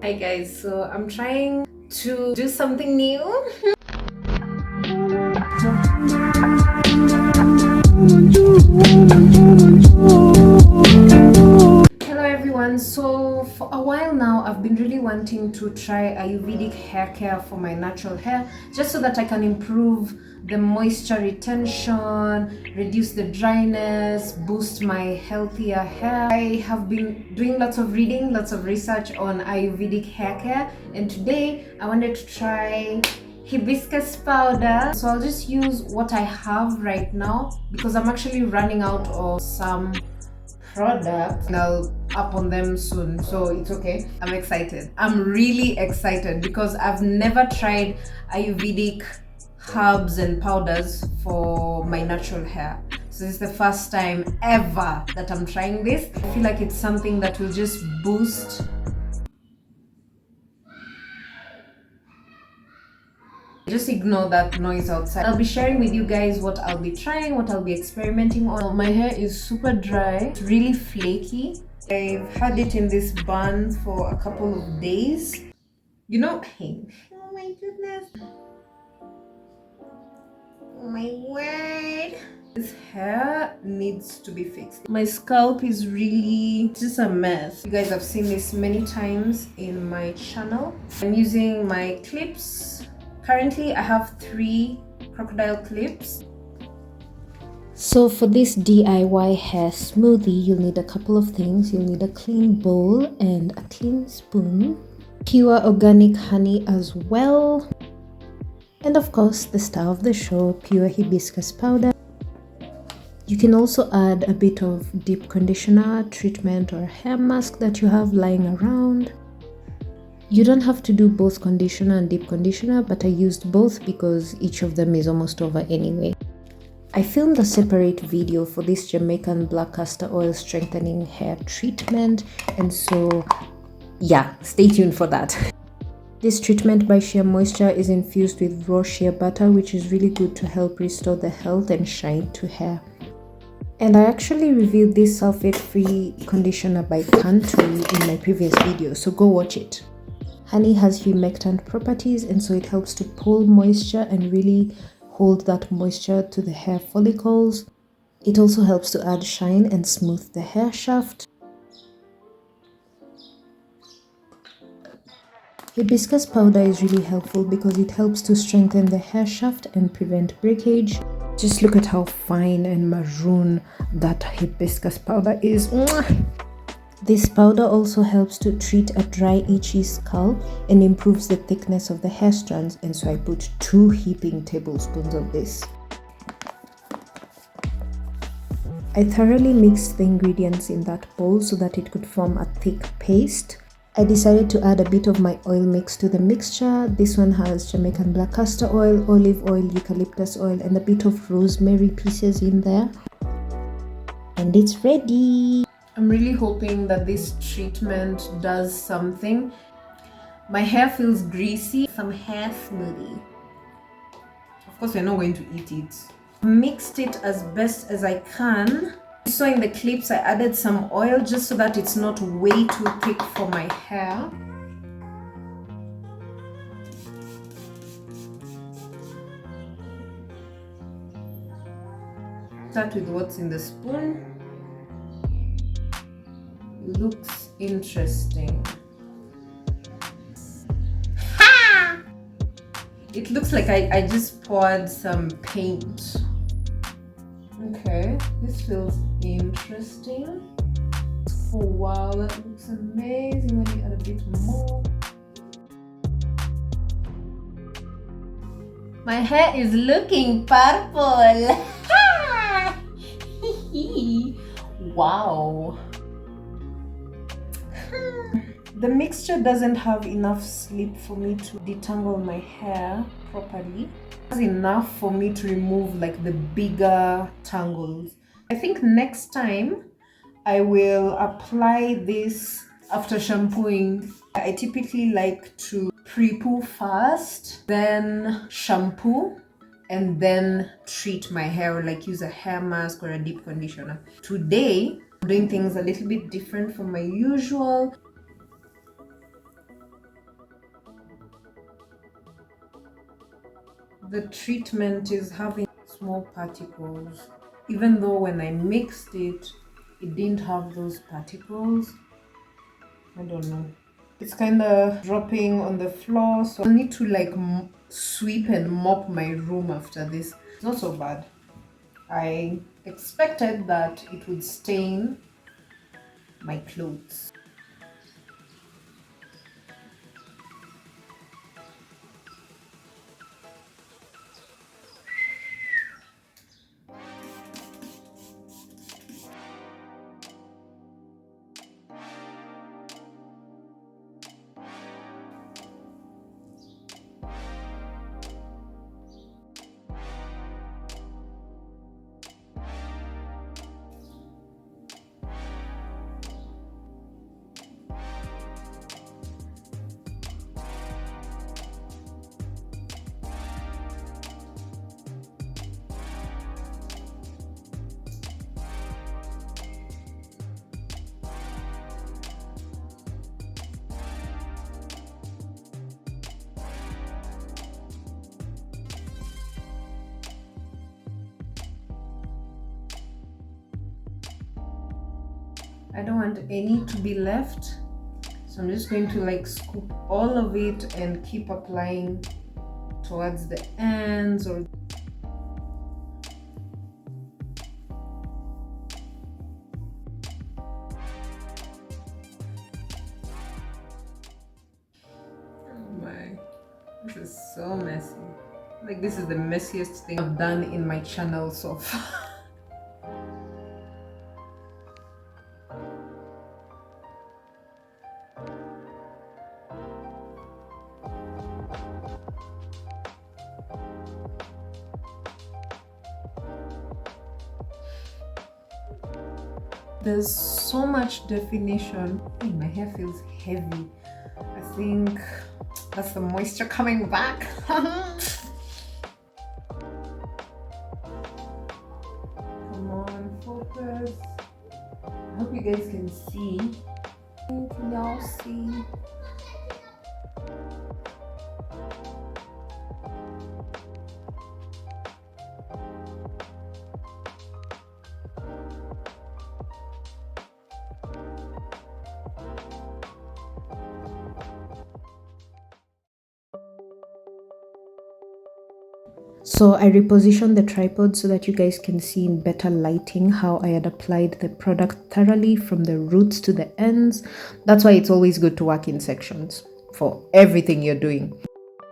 Hi guys, so I'm trying to do something new. Hello everyone, so for a while now I've been really wanting to try Ayurvedic hair care for my natural hair, just so that I can improve the moisture retention, reduce the dryness, boost my healthier hair. I have been doing lots of reading, lots of research on Ayurvedic hair care, and today I wanted to try hibiscus powder. So I'll just use what I have right now because I'm actually running out of some products and I'll up on them soon, so it's okay. I'm excited. I'm really excited because I've never tried Ayurvedic herbs and powders for my natural hair. So this is the first time ever that I'm trying this. I feel like it's something that will just boost Just ignore that noise outside. I'll be sharing with you guys what I'll be trying, what I'll be experimenting on. My hair is super dry, it's really flaky. I've had it in this bun for a couple of days. You know, hey, oh my goodness. Oh my word. This hair needs to be fixed. My scalp is really just a mess. You guys have seen this many times in my channel. I'm using my clips. Currently, I have 3 crocodile clips. So for this DIY hair smoothie, you'll need a couple of things. You'll need a clean bowl and a clean spoon, pure organic honey as well, and of course the star of the show, pure hibiscus powder. You can also add a bit of deep conditioner, treatment, or hair mask that you have lying around. You don't have to do both conditioner and deep conditioner, but I used both because each of them is almost over anyway. I filmed a separate video for this Jamaican black castor oil strengthening hair treatment, and so yeah, stay tuned for that. This treatment by Shea Moisture is infused with raw shea butter, which is really good to help restore the health and shine to hair. And I actually reviewed this sulfate-free conditioner by Cantu in my previous video, so go watch it. Honey has humectant properties, and so it helps to pull moisture and really hold that moisture to the hair follicles. It also helps to add shine and smooth the hair shaft. Hibiscus powder is really helpful because it helps to strengthen the hair shaft and prevent breakage. Just look at how fine and maroon that hibiscus powder is. Mwah! This powder also helps to treat a dry, itchy scalp and improves the thickness of the hair strands, and so I put 2 heaping tablespoons of this. I thoroughly mixed the ingredients in that bowl so that it could form a thick paste. I decided to add a bit of my oil mix to the mixture. This one has Jamaican black castor oil, olive oil, eucalyptus oil, and a bit of rosemary pieces in there. And it's ready! I'm really hoping that this treatment does something. My hair feels greasy. Some hair smoothie. Of course, we're not going to eat it. Mixed it as best as I can. So in the clips, I added some oil just so that it's not way too thick for my hair. Start with what's in the spoon. Looks interesting. Ha! It looks like I just poured some paint. Okay, this feels interesting. Oh wow, that looks amazing. Let me add a bit more. My hair is looking purple. Wow. The mixture doesn't have enough slip for me to detangle my hair properly. It's enough for me to remove like the bigger tangles. I think next time I will apply this after shampooing. I typically like to pre-poo first, then shampoo, and then treat my hair, or like use a hair mask or a deep conditioner. Today, I'm doing things a little bit different from my usual. the treatment is having small particles, even though when I mixed it, it didn't have those particles. I don't know. It's kind of dropping on the floor, so I need to like sweep and mop my room after this. It's not so bad. I expected that it would stain my clothes. I don't want any to be left, so I'm just going to like scoop all of it and keep applying towards the ends or oh my, this is so messy. Like this is the messiest thing I've done in my channel so far. There's so much definition. Hey, my hair feels heavy. I think that's the moisture coming back. Come on, focus. I hope you guys can see. Can y'all see? So I repositioned the tripod so that you guys can see in better lighting how I had applied the product thoroughly from the roots to the ends. That's why it's always good to work in sections for everything you're doing.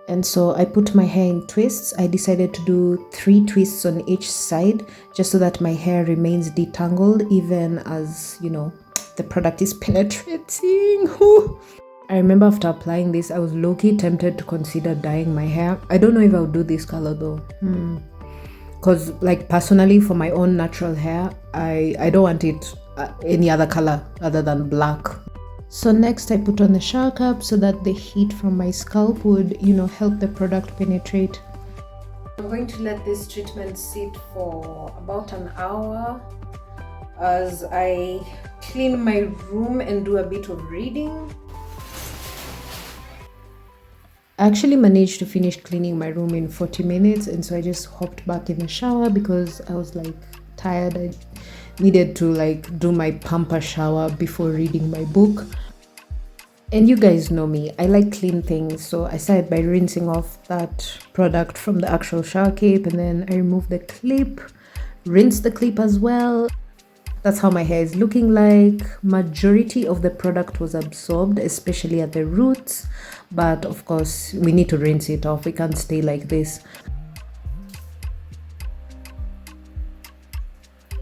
And so I put my hair in twists. I decided to do 3 twists on each side just so that my hair remains detangled even as, you know, the product is penetrating. I remember after applying this, I was low-key tempted to consider dyeing my hair. I don't know if I'll do this color though. Because like personally for my own natural hair, I don't want it any other color other than black. So next I put on the shower cap so that the heat from my scalp would, you know, help the product penetrate. I'm going to let this treatment sit for about an hour as I clean my room and do a bit of reading. I actually managed to finish cleaning my room in 40 minutes, and so I just hopped back in the shower because I was like tired. I needed to like do my pamper shower before reading my book. And you guys know me, I like clean things, so I started by rinsing off that product from the actual shower cape, and then I removed the clip, rinsed the clip as well. That's how my hair is looking like. Majority of the product was absorbed, especially at the roots, but of course we need to rinse it off. We can't stay like this.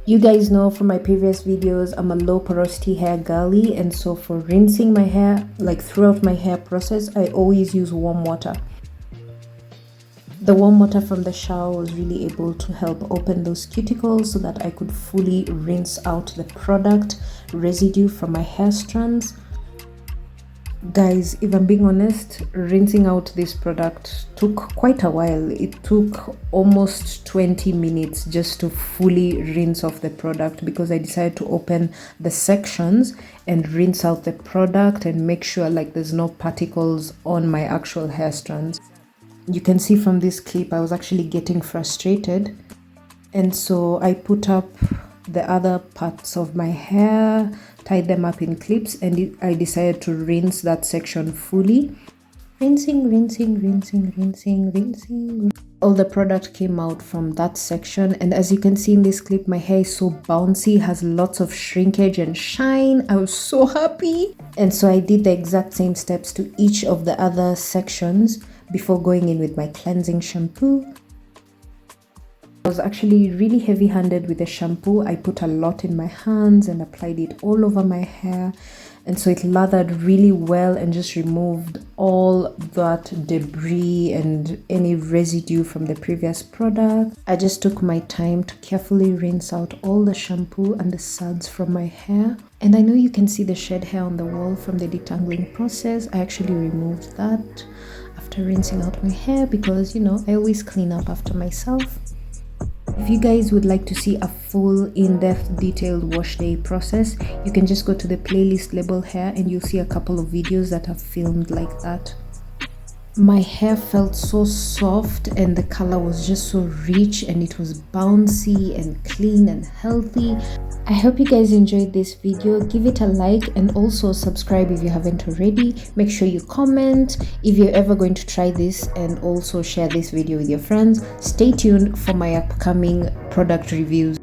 You guys know from my previous videos, I'm a low porosity hair girly, and so for rinsing my hair, like throughout my hair process, I always use warm water. The warm water from the shower was really able to help open those cuticles so that I could fully rinse out the product residue from my hair strands. Guys, if I'm being honest, rinsing out this product took quite a while. It took almost 20 minutes just to fully rinse off the product because I decided to open the sections and rinse out the product and make sure like there's no particles on my actual hair strands. You can see from this clip I was actually getting frustrated, and so I put up the other parts of my hair, tied them up in clips, and I decided to rinse that section fully. Rinsing. All the product came out from that section, and as you can see in this clip, my hair is so bouncy, has lots of shrinkage and shine. I was so happy, and so I did the exact same steps to each of the other sections before going in with my cleansing shampoo. I was actually really heavy-handed with the shampoo. I put a lot in my hands and applied it all over my hair, and so it lathered really well and just removed all that debris and any residue from the previous product. I just took my time to carefully rinse out all the shampoo and the suds from my hair. And I know you can see the shed hair on the wall from the detangling process. I actually removed that after rinsing out my hair because, you know, I always clean up after myself. If you guys would like to see a full in-depth detailed wash day process, you can just go to the playlist labeled hair and you'll see a couple of videos that I've filmed like that. My hair felt so soft and the color was just so rich, and it was bouncy and clean and healthy. I hope you guys enjoyed this video. Give it a like and also subscribe if you haven't already. Make sure you comment if you're ever going to try this, and also share this video with your friends. Stay tuned for my upcoming product reviews.